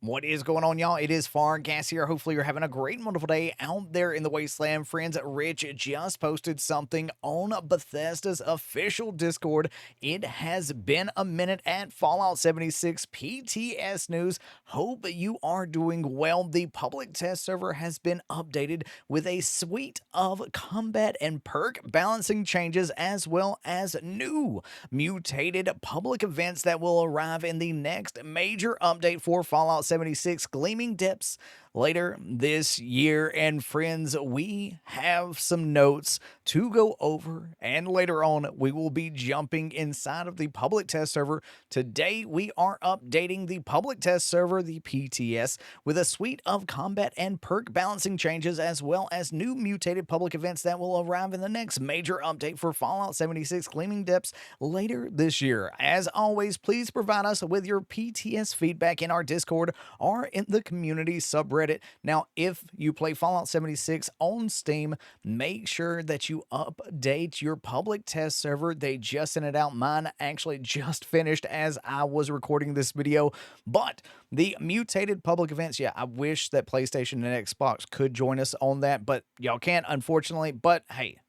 What is going on, y'all? It is Fargassier here. Hopefully, you're having a great, wonderful day out there in the wasteland. Friends, Rich just posted something on Bethesda's official Discord. It has been a minute at Fallout 76 PTS news. Hope you are doing well. The public test server has been updated with a suite of combat and perk balancing changes, as well as new mutated public events that will arrive in the next major update for Fallout 76 Gleaming Depths later this year. And friends, we have some notes to go over, and later on we will be jumping inside of the public test server. Today we are updating the public test server, the PTS, with a suite of combat and perk balancing changes, as well as new mutated public events that will arrive in the next major update for Fallout 76 Gleaming Depths later this year. As always, please provide us with your PTS feedback in our Discord or in the community subreddit. Now, if you play Fallout 76 on Steam, make sure that you update your public test server. They just sent it out. Mine actually just finished as I was recording this video. But the mutated public events, yeah, I wish that PlayStation and Xbox could join us on that, but y'all can't, unfortunately. But hey,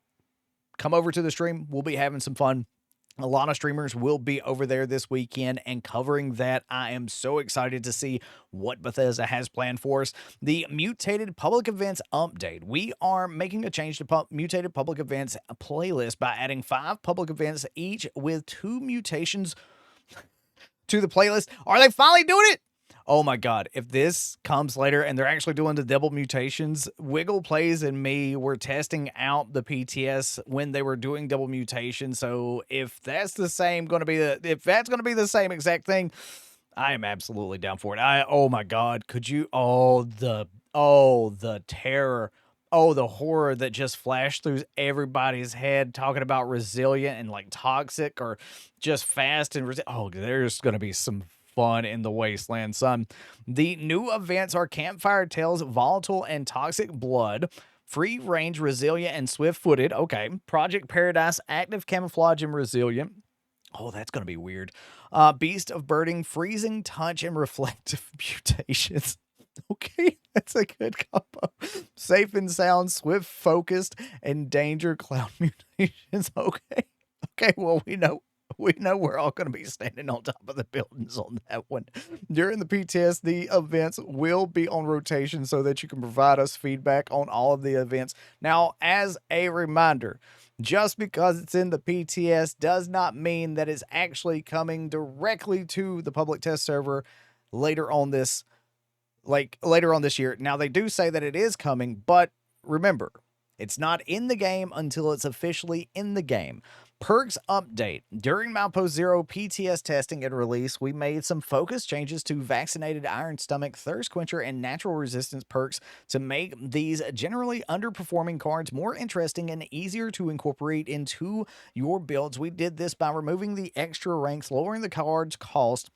come over to the stream. We'll be having some fun. A lot of streamers will be over there this weekend and covering that. I am so excited to see what Bethesda has planned for us. The mutated public events update. We are making a change to mutated public events playlist by adding 5 public events, each with 2 mutations to the playlist. Are they finally doing it? Oh my god, if this comes later and they're actually doing the double mutations, Wiggle Plays and me were testing out the PTS when they were doing double mutations. So if that's the same if that's gonna be the same exact thing, I am absolutely down for it. Oh my god, could you the terror. Oh, the horror that just flashed through everybody's head talking about resilient and like toxic or just fast and there's going to be some fun in the wasteland, son. The new events are Campfire Tales, Volatile and Toxic Blood, Free Range, Resilient and Swift Footed. Okay. Project Paradise, Active Camouflage and Resilient. Oh, that's going to be weird. Beast of Birding, Freezing Touch and Reflective Mutations. Okay, that's a good combo. Safe and Sound, Swift Focused, and Danger Cloud Mutations. Okay, well, we know we're all going to be standing on top of the buildings on that one. During the PTS, the events will be on rotation so that you can provide us feedback on all of the events. Now, as a reminder, just because it's in the PTS does not mean that it's actually coming directly to the public test server later on this year. Now, they do say that it is coming, but remember, it's not in the game until it's officially in the game. Perks update. During Milepost Zero PTS testing and release, we made some focus changes to Vaccinated Iron Stomach, Thirst Quencher, and Natural Resistance perks to make these generally underperforming cards more interesting and easier to incorporate into your builds. We did this by removing the extra ranks, lowering the card's cost,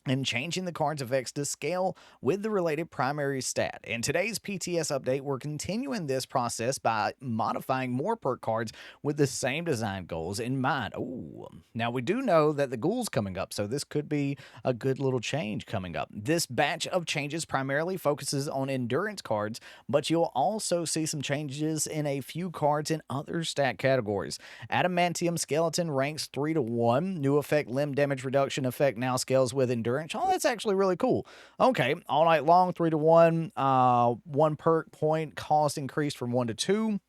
and changing the card's effects to scale with the related primary stat. In today's PTS update, we're continuing this process by modifying more perk cards with the same design goals in mind. Oh, now we do know that the ghoul's coming up, so this could be a good little change coming up. This batch of changes primarily focuses on endurance cards, but you'll also see some changes in a few cards in other stat categories. Adamantium Skeleton ranks 3 to 1. New effect, limb damage reduction effect now scales with endurance. Oh, that's actually really cool. Okay, All Night Long, 3 to 1. 1 perk point cost increased from 1 to 2.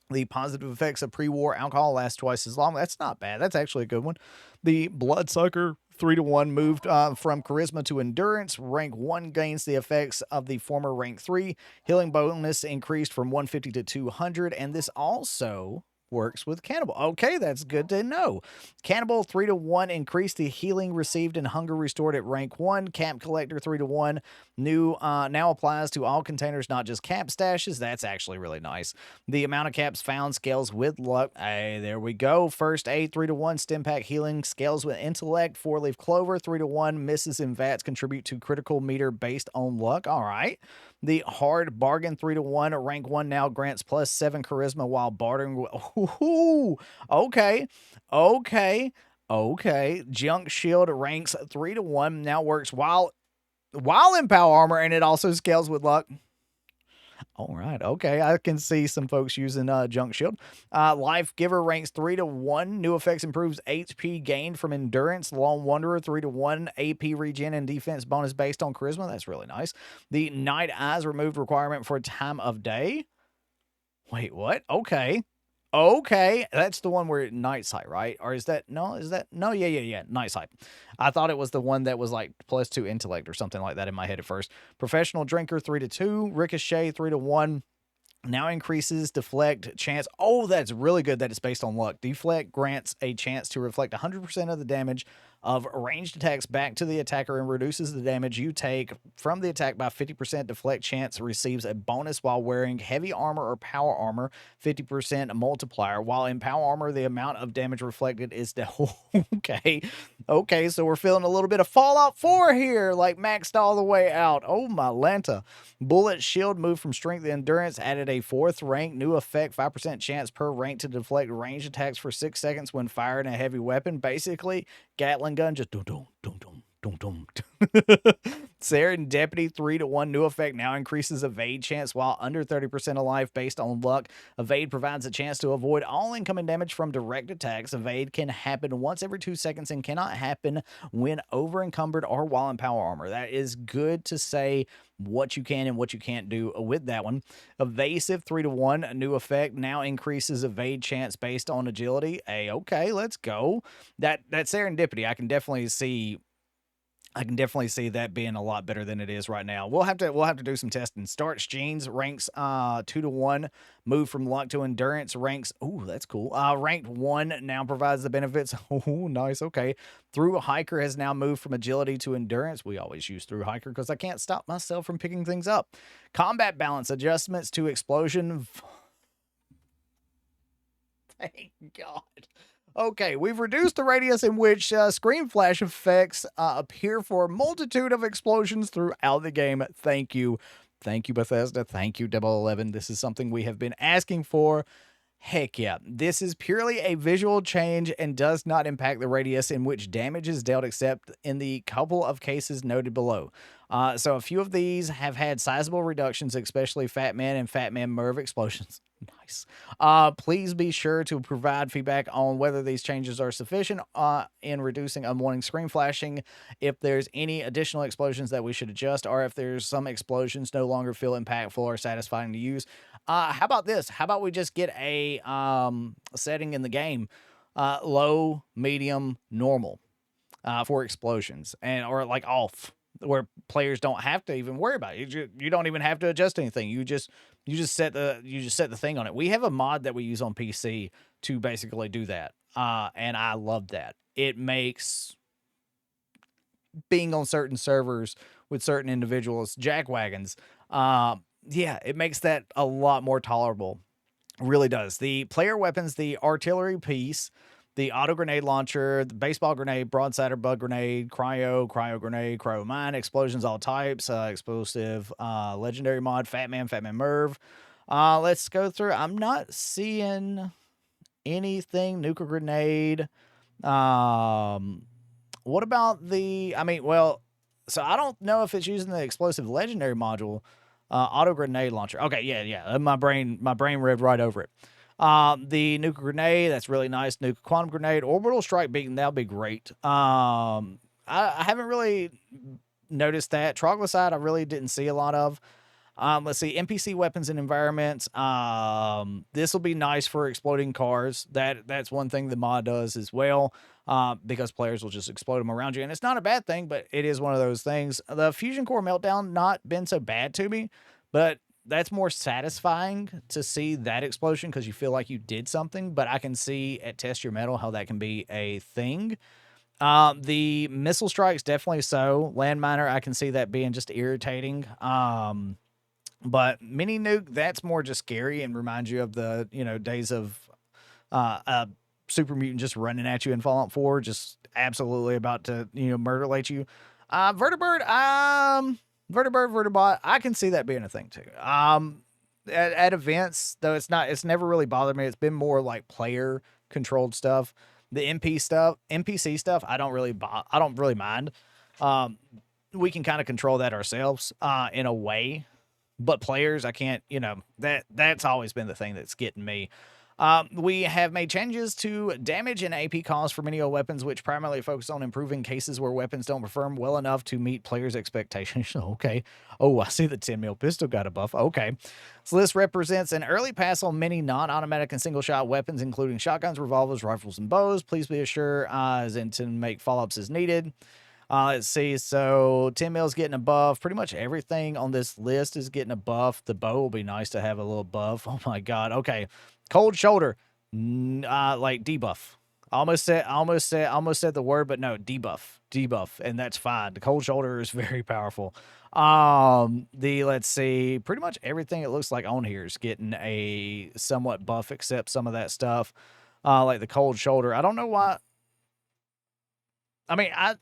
The positive effects of pre-war alcohol last twice as long. That's not bad. That's actually a good one. The Bloodsucker, 3 to 1, moved from Charisma to Endurance. Rank 1 gains the effects of the former rank 3. Healing bonus increased from 150 to 200. And this also works with Cannibal. Okay, that's good to know. Cannibal, 3 to 1, increased the healing received and hunger restored at rank 1. Cap Collector, 3 to 1, new now applies to all containers, not just cap stashes. That's actually really nice. The amount of caps found scales with luck. Hey, there we go. First Aid, 3 to 1, Stim Pack Healing scales with intellect. 4-leaf Clover, 3 to 1, misses and VATs contribute to critical meter based on luck. All right. The Hard Bargain, 3 to 1, rank 1 now grants plus 7 charisma while bartering. Ooh, okay. Junk Shield ranks 3 to 1 now works while while in power armor, and it also scales with luck. All right. Okay. I can see some folks using Junk Shield. Life Giver ranks 3-1. New effects improves HP gained from endurance. Lone Wanderer 3-1. AP regen and defense bonus based on charisma. That's really nice. The Night Eyes removed requirement for time of day. Wait, what? Okay. Okay, that's the one where night sight, right? Or is that no? Is that no? Yeah. Night sight. I thought it was the one that was like +2 intellect or something like that in my head at first. Professional drinker 3-2, ricochet 3-1. Now increases deflect chance. Oh, that's really good that it's based on luck. Deflect grants a chance to reflect 100% of the damage of ranged attacks back to the attacker and reduces the damage you take from the attack by 50%. Deflect chance receives a bonus while wearing heavy armor or power armor, 50% multiplier. While in power armor, the amount of damage reflected is the okay, so we're feeling a little bit of Fallout 4 here, like maxed all the way out. Oh my Lanta. Bullet shield moved from strength to endurance, added a 4th rank, new effect, 5% chance per rank to deflect range attacks for 6 seconds when firing a heavy weapon. Basically, Gatling gun, just dum dum dum dum dum dum. Serendipity 3-1 new effect now increases evade chance while under 30% of life based on luck. Evade provides a chance to avoid all incoming damage from direct attacks. Evade can happen once every 2 seconds and cannot happen when over encumbered or while in power armor. That is good to say what you can and what you can't do with that one. Evasive 3-1 a new effect now increases evade chance based on agility. Okay, let's go. That serendipity, I can definitely see that being a lot better than it is right now. We'll have to do some testing. Starch Jeans ranks 2-1. Move from luck to endurance ranks. Ooh, that's cool. Ranked 1 now provides the benefits. Oh, nice. Okay. Through Hiker has now moved from agility to endurance. We always use Through Hiker because I can't stop myself from picking things up. Combat balance adjustments to explosion. Thank God. Okay, we've reduced the radius in which screen flash effects appear for a multitude of explosions throughout the game. Thank you. Thank you, Bethesda. Thank you, 011. This is something we have been asking for. Heck yeah. This is purely a visual change and does not impact the radius in which damage is dealt except in the couple of cases noted below. So a few of these have had sizable reductions, especially Fat Man and Fat Man Merv explosions. Nice. Please be sure to provide feedback on whether these changes are sufficient in reducing unwanted screen flashing, if there's any additional explosions that we should adjust, or if there's some explosions no longer feel impactful or satisfying to use. How about this? How about we just get a setting in the game, low, medium, normal, for explosions, or like off, where players don't have to even worry about it. You don't even have to adjust anything. You just set the thing on it. We have a mod that we use on PC to basically do that, and I love that. It makes being on certain servers with certain individuals, jackwagons, yeah, it makes that a lot more tolerable. Really does. The player weapons, the artillery piece, the auto grenade launcher, the baseball grenade, broadside or bug grenade, cryo grenade, cryo mine, explosions all types, explosive, legendary mod, Fat Man Merv. Let's go through. I'm not seeing anything. Nuclear grenade. What about the? I mean, well, so I don't know if it's using the explosive legendary module. Auto grenade launcher. Okay, yeah. My brain revved right over it. The nuclear grenade, that's really nice. Nuclear quantum grenade, orbital strike beacon, that'll be great. I haven't really noticed that. Troglodyte, I really didn't see a lot of. Let's see, NPC weapons and environments. This will be nice for exploding cars. That's one thing the mod does as well. Because players will just explode them around you, and it's not a bad thing, but it is one of those things. The fusion core meltdown not been so bad to me, but that's more satisfying to see that explosion because you feel like you did something. But I can see at Test Your Metal how that can be a thing. The missile strikes definitely so. Landminer, I can see that being just irritating. But mini nuke, that's more just scary and reminds you of the days of super mutant just running at you in Fallout 4, just absolutely about to murderlate you. Vertibird, Vertibot, I can see that being a thing too. At events though, it's never really bothered me. It's been more like player controlled stuff. The NPC stuff, I don't really mind. we can kind of control that ourselves in a way. But players, I can't, that's always been the thing that's getting me. We have made changes to damage and AP costs for many weapons, which primarily focus on improving cases where weapons don't perform well enough to meet players' expectations. Okay. Oh, I see the 10 mil pistol got a buff. Okay. So this represents an early pass on many non-automatic and single-shot weapons, including shotguns, revolvers, rifles, and bows. Please be assured, as in to make follow-ups as needed. Let's see. So 10 mil is getting a buff. Pretty much everything on this list is getting a buff. The bow will be nice to have a little buff. Oh my god. Okay. Cold shoulder. Like debuff. Almost said the word, but no, debuff, and that's fine. The cold shoulder is very powerful. Let's see, pretty much everything it looks like on here is getting a somewhat buff, except some of that stuff. Like the cold shoulder. I don't know why. I mean, I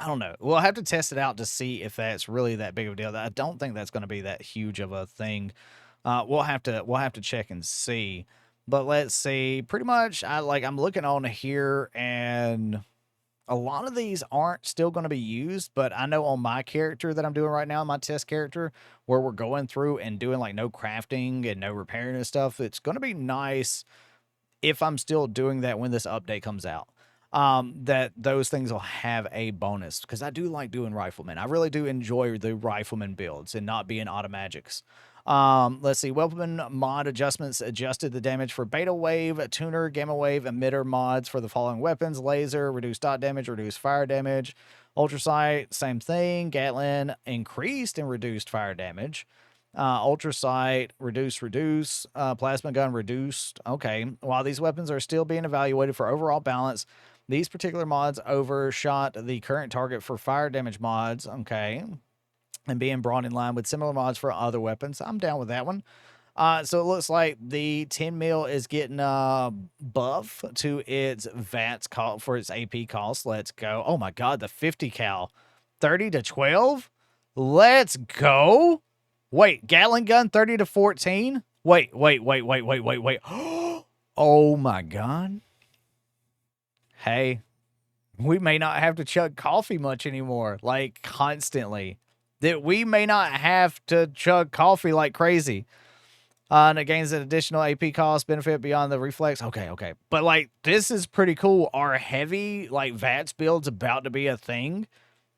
don't know. We'll have to test it out to see if that's really that big of a deal. I don't think that's going to be that huge of a thing. We'll have to check and see. But let's see. Pretty much, I'm looking on here, and a lot of these aren't still going to be used. But I know on my character that I'm doing right now, my test character, where we're going through and doing like no crafting and no repairing and stuff, it's going to be nice if I'm still doing that when this update comes out. That those things will have a bonus, because I do like doing riflemen. I really do enjoy the rifleman builds and not being automagics. Let's see. Weapon mod adjustments adjusted the damage for beta wave, tuner, gamma wave, emitter mods for the following weapons: laser, reduced dot damage, reduced fire damage. Ultrasight, same thing. Gatling increased and reduced fire damage. Ultrasight, reduce. Plasma gun, reduced. Okay. While these weapons are still being evaluated for overall balance, these particular mods overshot the current target for fire damage mods. Okay. And being brought in line with similar mods for other weapons. I'm down with that one. So it looks like the 10 mil is getting a buff to its VATS for its AP cost. Let's go. Oh my god, the 50 cal. 30 to 12? Let's go. Wait, Gatling gun 30 to 14? Wait. Oh my god. Hey, we may not have to chug coffee much anymore, like constantly. That we may not have to chug coffee like crazy. And it gains an additional AP cost benefit beyond the reflex. Okay. But like, this is pretty cool. Our heavy, like, VATS build's about to be a thing.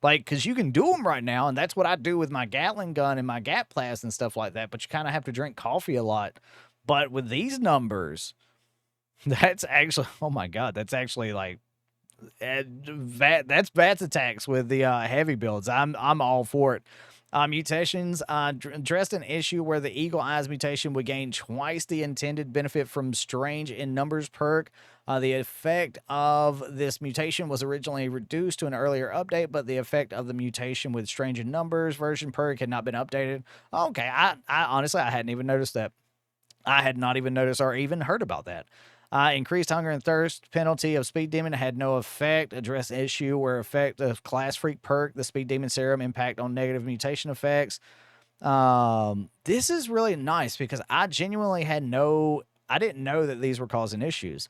Like, because you can do them right now, and that's what I do with my Gatling gun and my Gat Blast and stuff like that, but you kind of have to drink coffee a lot. But with these numbers, that's actually, oh my god, that's actually like, that's VATS attacks with the heavy builds. I'm all for it. Mutations addressed an issue where the Eagle Eyes mutation would gain twice the intended benefit from Strange in Numbers perk. The effect of this mutation was originally reduced to an earlier update, but the effect of the mutation with Strange in Numbers version perk had not been updated. Okay, I honestly, I hadn't even noticed that. I had not even noticed or even heard about that. Increased hunger and thirst penalty of Speed Demon had no effect. Address issue where effect of Class Freak perk, the Speed Demon Serum, impact on negative mutation effects. This is really nice because I genuinely I didn't know that these were causing issues.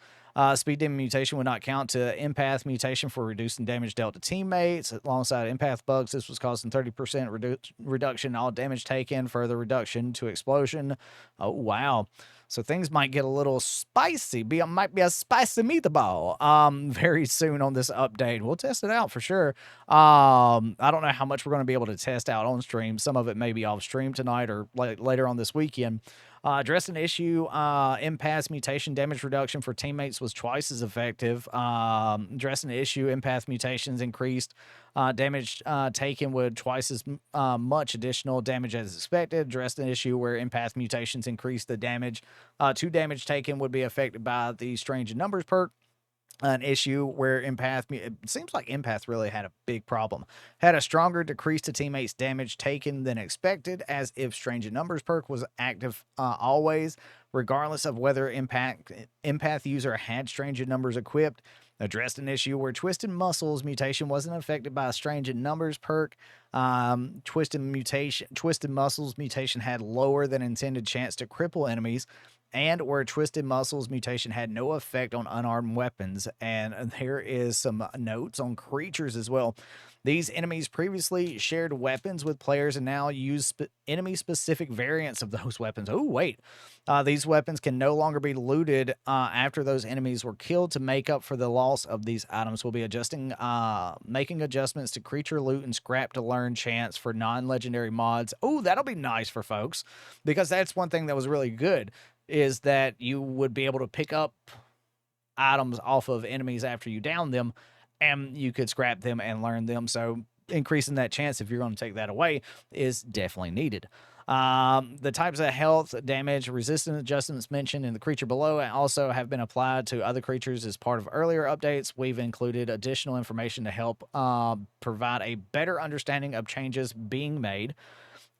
Speed Demon mutation would not count to empath mutation for reducing damage dealt to teammates. Alongside empath bugs, this was causing 30% reduction in all damage taken, further reduction to explosion. Oh, wow. So things might get a little spicy. Might be a spicy meatball very soon on this update. We'll test it out for sure. I don't know how much we're going to be able to test out on stream. Some of it may be off stream tonight or later on this weekend. Address an issue. Empath mutation damage reduction for teammates was twice as effective. Address an issue. Empath mutations increased damage taken with twice as much additional damage as expected. Address an issue where empath mutations increased the damage. 2 damage taken would be affected by the Strange in Numbers perk. An issue where it seems like empath really had a big problem. Had a stronger decrease to teammates' damage taken than expected, as if Strange in Numbers perk was active always, regardless of whether empath user had Strange in Numbers equipped. Addressed an issue where Twisted Muscles mutation wasn't affected by a Strange in Numbers perk. Twisted Muscles mutation had lower than intended chance to cripple enemies. and where Twisted Muscles mutation had no effect on unarmed weapons. And there is some notes on creatures as well. These enemies previously shared weapons with players and now use enemy-specific variants of those weapons. Oh, wait. These weapons can no longer be looted after those enemies were killed. To make up for the loss of these items, we'll be making adjustments to creature loot and scrap to learn chance for non-legendary mods. Oh, that'll be nice for folks, because that's one thing that was really good, is that you would be able to pick up items off of enemies after you down them, and you could scrap them and learn them. So increasing that chance, if you're going to take that away, is definitely needed. The types of health, damage, resistance adjustments mentioned in the creature below also have been applied to other creatures as part of earlier updates. We've included additional information to help provide a better understanding of changes being made.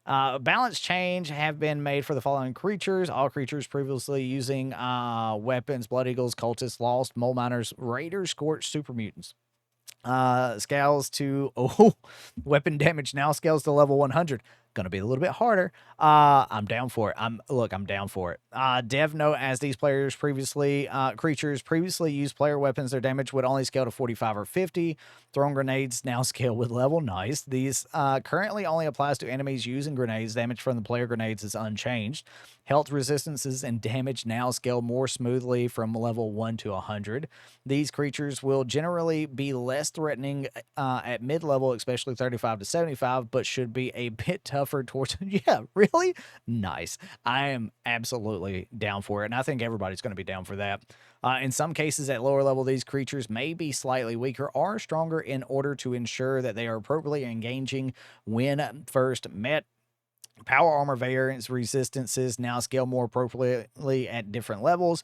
Balance change have been made for the following creatures. All creatures previously using weapons: Blood Eagles, Cultists, Lost, Mole Miners, Raiders, Scorched, Super Mutants. Scales to weapon damage now scales to level 100. Gonna be a little bit harder. I'm down for it. I'm down for it. Dev note: as these creatures previously used player weapons, their damage would only scale to 45 or 50. Throwing grenades now scale with level. Nice. These currently only applies to enemies using grenades. Damage from the player grenades is unchanged. Health resistances and damage now scale more smoothly from level 1 to 100. These creatures will generally be less threatening at mid-level, especially 35 to 75, but should be a bit tougher towards... Yeah, really? Nice. I am absolutely down for it, and I think everybody's going to be down for that. In some cases, at lower level, these creatures may be slightly weaker or stronger in order to ensure that they are appropriately engaging when first met. Power armor variants resistances now scale more appropriately at different levels.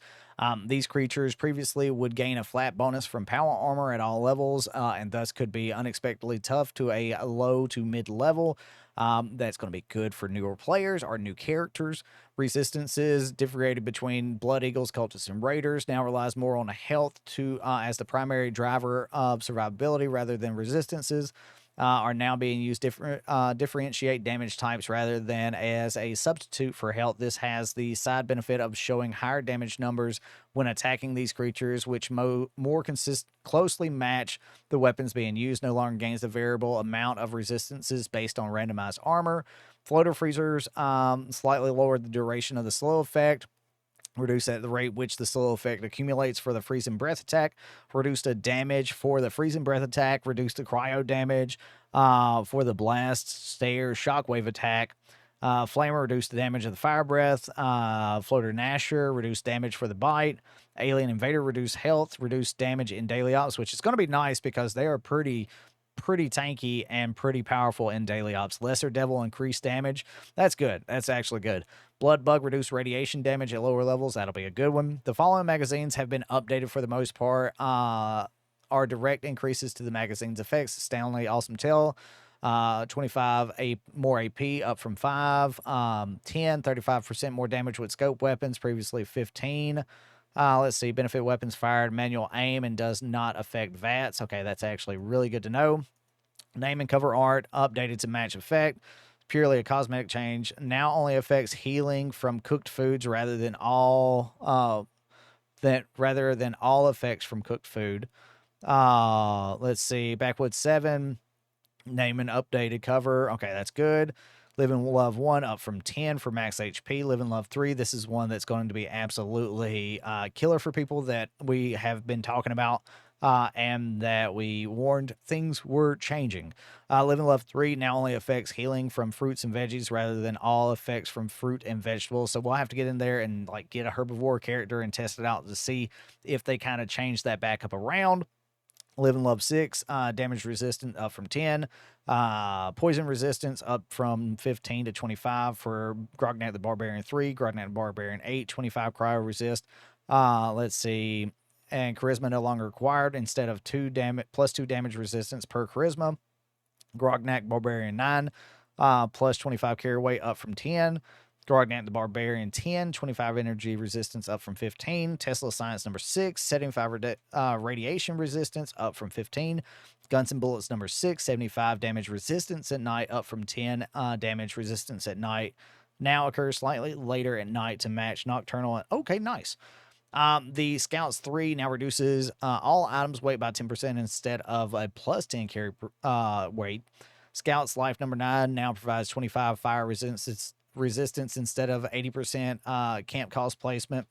These creatures previously would gain a flat bonus from power armor at all levels, and thus could be unexpectedly tough to a low to mid level. That's going to be good for newer players or new characters. Resistances differentiated between Blood Eagles, Cultists, and Raiders now relies more on health as the primary driver of survivability rather than resistances. Are now being used differentiate damage types rather than as a substitute for health. This has the side benefit of showing higher damage numbers when attacking these creatures, which closely match the weapons being used. No longer gains the variable amount of resistances based on randomized armor. Floater freezers slightly lowered the duration of the slow effect. Reduced at the rate which the slow effect accumulates for the freezing breath attack. Reduced the damage for the freezing breath attack. Reduced the cryo damage for the blast, stare, shockwave attack. Flamer reduced the damage of the fire breath. Floater Nasher reduced damage for the bite. Alien Invader reduced health. Reduced damage in daily ops, which is going to be nice because they are pretty tanky and pretty powerful in daily ops. Lesser Devil increased damage. That's good. That's actually good. Blood Bug reduced radiation damage at lower levels. That'll be a good one. The following magazines have been updated for the most part. Are direct increases to the magazine's effects. Stanley Awesome Tail, 25 more AP up from 5. 10, 35% more damage with scope weapons, previously 15. Let's see, benefit weapons fired, manual aim, and does not affect VATS. Okay, that's actually really good to know. Name and cover art updated to match effect. Purely a cosmetic change. Now only affects healing from cooked foods rather than all effects from cooked food. Let's see, Backwoods 7. Name and updated cover. Okay, that's good. Live and Love 1 up from 10 for max HP. Live and Love 3. This is one that's going to be absolutely killer for people that we have been talking about and that we warned things were changing. Live and Love 3 now only affects healing from fruits and veggies rather than all effects from fruit and vegetables. So we'll have to get in there and like get a herbivore character and test it out to see if they kind of change that back up around. Live and Love 6, damage resistant up from 10. Poison resistance up from 15 to 25 for Grognak the Barbarian 3, Grognak the Barbarian 8, 25 cryo resist. Let's see. And charisma no longer required instead of plus 2 damage resistance per charisma. Grognak Barbarian 9, plus 25 carry weight up from 10. Grognak the Barbarian 10, 25 energy resistance up from 15. Tesla Science number 6, 75 radiation resistance up from 15. Guns and Bullets number 6, 75 damage resistance at night up from 10 damage resistance at night. now occurs slightly later at night to match nocturnal. Okay, nice. The Scouts 3 now reduces all items weight by 10% instead of a plus 10 carry weight. Scouts Life number 9 now provides 25 fire resistance instead of 80% camp cost placement.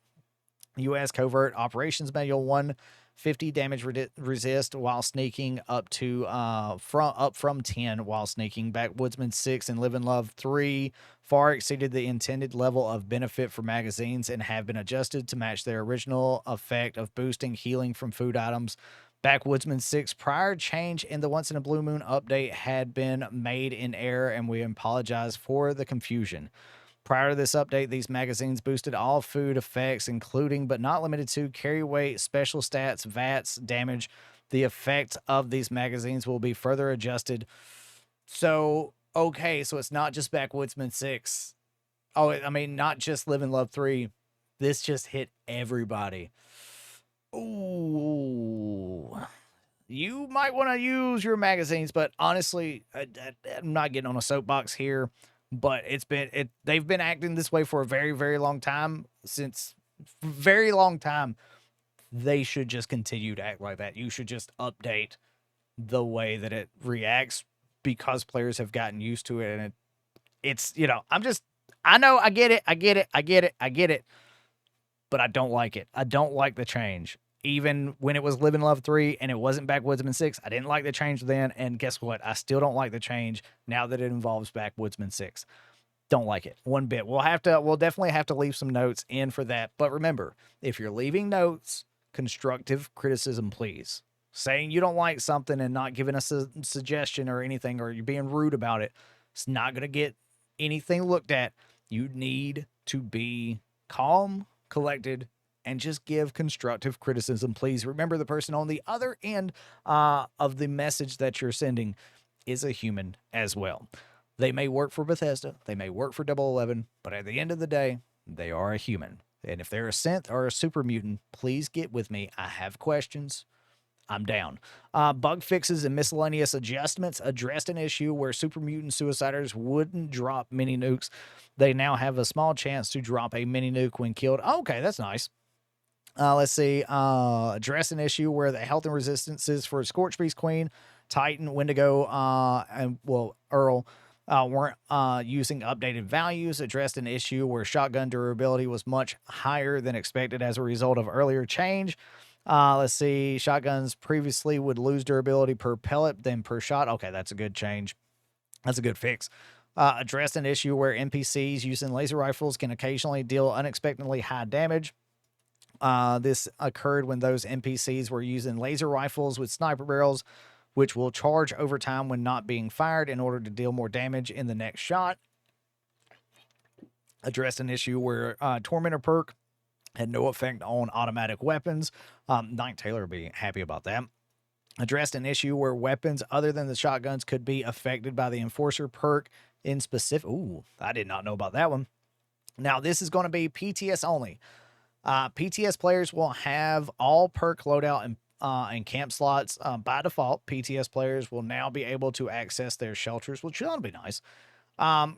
U.S. Covert Operations Manual 1, 50 damage resist while sneaking up from 10 while sneaking. Backwoodsman 6 and Live and Love 3 far exceeded the intended level of benefit for magazines and have been adjusted to match their original effect of boosting healing from food items. Backwoodsman 6 prior change in the Once in a Blue Moon update had been made in error, and we apologize for the confusion. Prior to this update, these magazines boosted all food effects, including but not limited to carry weight, special stats, VATs, damage. The effect of these magazines will be further adjusted. So, okay, so it's not just Backwoodsman 6. Oh, I mean, not just Live and Love 3. This just hit everybody. Ooh. You might want to use your magazines, but honestly, I'm not getting on a soapbox here. But they've been acting this way for a very, very long time. Since very long time, they should just continue to act like that. You should just update the way that it reacts because players have gotten used to it, and it's I know I get it, but I don't like it. I don't like the change. Even when it was Live and Love 3 and it wasn't Backwoodsman 6, I didn't like the change then. And guess what? I still don't like the change now that it involves Backwoodsman 6. Don't like it one bit. We'll definitely have to leave some notes in for that. But remember, if you're leaving notes, constructive criticism, please. Saying you don't like something and not giving us a suggestion or anything, or you're being rude about it, it's not going to get anything looked at. You need to be calm, collected, and just give constructive criticism, please. Remember, the person on the other end of the message that you're sending is a human as well. They may work for Bethesda, they may work for 011, but at the end of the day, they are a human. And if they're a synth or a super mutant, please get with me. I have questions. I'm down. Bug fixes and miscellaneous adjustments addressed an issue where super mutant suiciders wouldn't drop mini nukes. They now have a small chance to drop a mini nuke when killed. Okay, that's nice. Let's see. Address an issue where the health and resistances for Scorch Beast Queen, Titan, Wendigo, and Earl weren't using updated values. Addressed an issue where shotgun durability was much higher than expected as a result of earlier change. Let's see. Shotguns previously would lose durability per pellet than per shot. Okay, that's a good change. That's a good fix. Addressed an issue where NPCs using laser rifles can occasionally deal unexpectedly high damage. This occurred when those NPCs were using laser rifles with sniper barrels, which will charge over time when not being fired in order to deal more damage in the next shot. Addressed an issue where Tormentor perk had no effect on automatic weapons. Knight Taylor would be happy about that. Addressed an issue where weapons other than the shotguns could be affected by the Enforcer perk in specific. Ooh, I did not know about that one. Now, this is going to be PTS only. PTS players will have all perk loadout and camp slots by default. PTS players will now be able to access their shelters, which ought to be nice.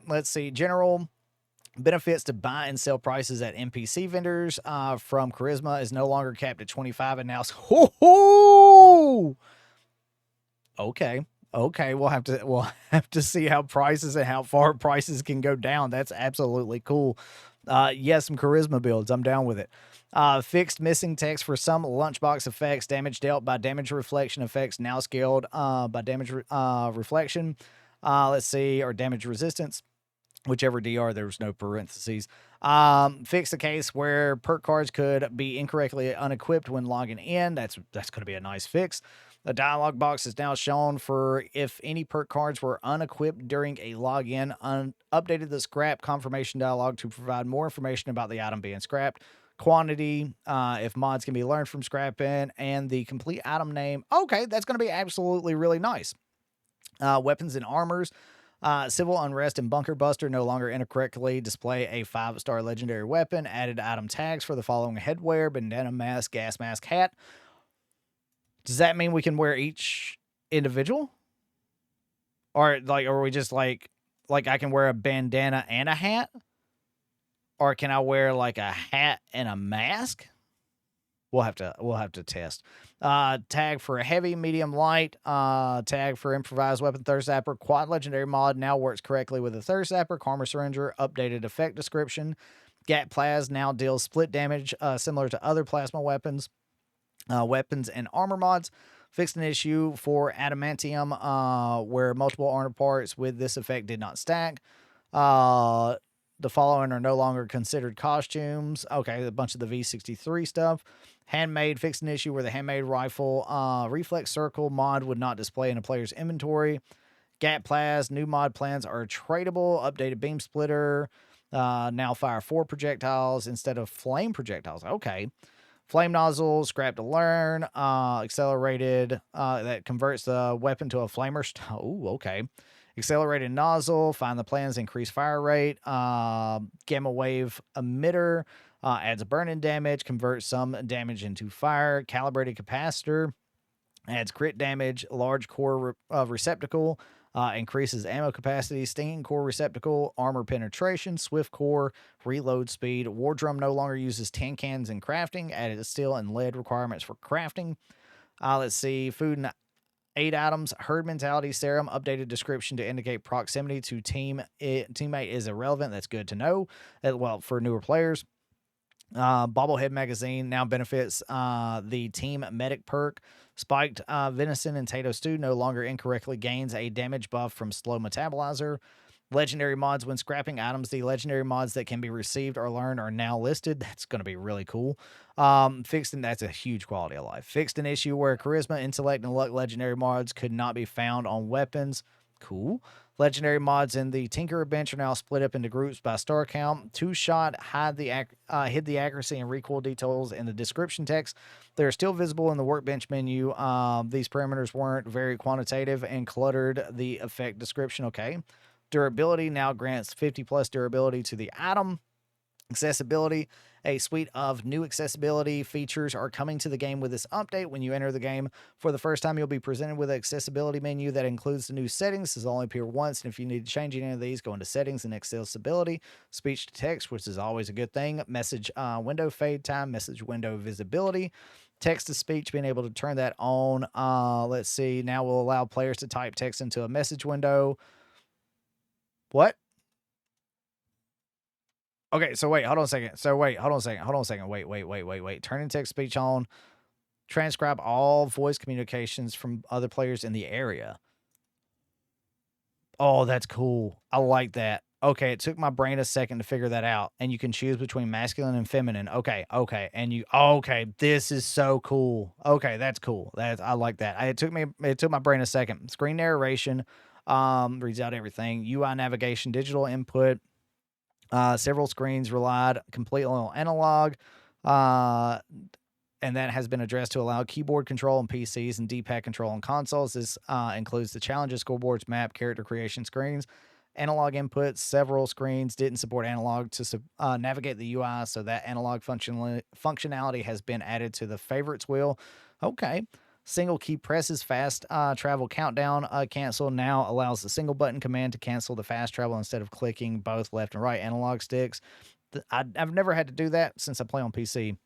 Let's see. General benefits to buy and sell prices at NPC vendors from Charisma is no longer capped at 25 and now. Okay. We'll have to see how prices and how far prices can go down. That's absolutely cool. Yes, some charisma builds. I'm down with it. Fixed missing text for some lunchbox effects. Damage dealt by damage reflection effects now scaled by damage reflection. Let's see, or damage resistance. Whichever DR, there's no parentheses. Fix the case where perk cards could be incorrectly unequipped when logging in. That's going to be a nice fix. The dialog box is now shown for if any perk cards were unequipped during a login. Updated the scrap confirmation dialog to provide more information about the item being scrapped. Quantity, if mods can be learned from scrapping, and the complete item name. Okay, that's going to be absolutely really nice. Weapons and armors. Civil Unrest and Bunker Buster no longer incorrectly display a 5-star legendary weapon. Added item tags for the following headwear: bandana, mask, gas mask, hat. Does that mean we can wear each individual? Or are we just like I can wear a bandana and a hat? Or can I wear like a hat and a mask? We'll have to test. Tag for a heavy, medium, light. Tag for improvised weapon, thirst zapper. Quad legendary mod now works correctly with a thirst zapper. Karma syringer, updated effect description. Gat Plas now deals split damage, similar to other plasma weapons. Weapons and armor mods. Fixed an issue for adamantium, where multiple armor parts with this effect did not stack. The following are no longer considered costumes. Okay, a bunch of the V63 stuff. Handmade, fixed an issue where the handmade rifle reflex circle mod would not display in a player's inventory. Gat Plas, new mod plans are tradable. Updated beam splitter. Now fire 4 projectiles instead of flame projectiles. Okay. Flame nozzle, scrap to learn, accelerated, that converts the weapon to a flamer. Oh, okay. Accelerated nozzle, find the plans, increase fire rate. Gamma wave emitter, adds a burning damage, converts some damage into fire. Calibrated capacitor, adds crit damage. Large core receptacle, increases ammo capacity. Stinging core receptacle, armor penetration. Swift core, reload speed. War drum no longer uses tin cans in crafting. Added steel and lead requirements for crafting. Let's see. Food and 8 items. Herd mentality serum, updated description to indicate proximity to teammate is irrelevant. That's good to know. Well, for newer players. Bobblehead magazine now benefits the team medic perk. Spiked venison and Tato stew no longer incorrectly gains a damage buff from slow metabolizer. Legendary mods when scrapping items. The legendary mods that can be received or learned are now listed. That's going to be really cool. Fixed, and that's a huge quality of life. Fixed an issue where charisma, intellect, and luck legendary mods could not be found on weapons. Cool. Legendary mods in the Tinkerer bench are now split up into groups by star count. Two-shot hid the accuracy and recoil details in the description text. They're still visible in the workbench menu. These parameters weren't very quantitative and cluttered the effect description. Okay. Durability now grants 50 plus durability to the item. Accessibility, a suite of new accessibility features are coming to the game with this update. When you enter the game for the first time, you'll be presented with an accessibility menu that includes the new settings. This will only appear once, and if you need to change any of these, go into settings and accessibility, speech to text, which is always a good thing, message window fade time, message window visibility, text to speech, being able to turn that on. Let's see, now we'll allow players to type text into a message window. What? Okay, so wait, hold on a second. Wait. Turn in text speech on. Transcribe all voice communications from other players in the area. Oh, that's cool. I like that. Okay, it took my brain a second to figure that out. And you can choose between masculine and feminine. Okay. Okay, this is so cool. Okay, that's cool. I like that. It took my brain a second. Screen narration, reads out everything. UI navigation, digital input. Several screens relied completely on analog, and that has been addressed to allow keyboard control on PCs and D-pad control on consoles. This includes the challenges, scoreboards, map, character creation screens, analog inputs. Several screens didn't support analog to navigate the UI, so that analog functionality has been added to the favorites wheel. Okay. Single key presses, fast travel countdown cancel now allows the single button command to cancel the fast travel instead of clicking both left and right analog sticks. I've never had to do that since I play on PC.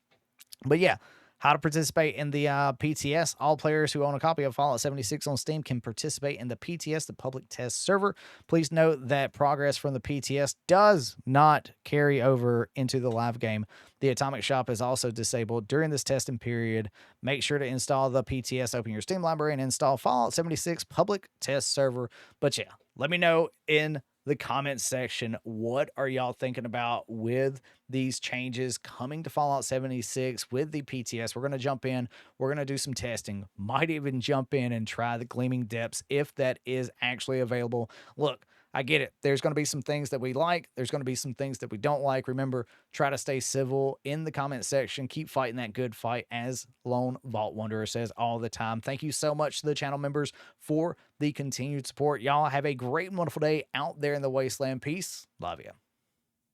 But yeah, how to participate in the PTS. All players who own a copy of Fallout 76 on Steam can participate in the PTS, the public test server. Please note that progress from the PTS does not carry over into the live game. The Atomic Shop is also disabled during this testing period. Make sure to install the PTS, open your Steam library, and install Fallout 76 public test server. But yeah, let me know in the comments section, what are y'all thinking about with these changes coming to Fallout 76 with the PTS? We're going to jump in. We're going to do some testing. Might even jump in and try the Gleaming Depths if that is actually available. Look, I get it. There's going to be some things that we like. There's going to be some things that we don't like. Remember, try to stay civil in the comment section. Keep fighting that good fight, as Lone Vault Wanderer says all the time. Thank you so much to the channel members for the continued support. Y'all have a great and wonderful day out there in the wasteland. Peace. Love you.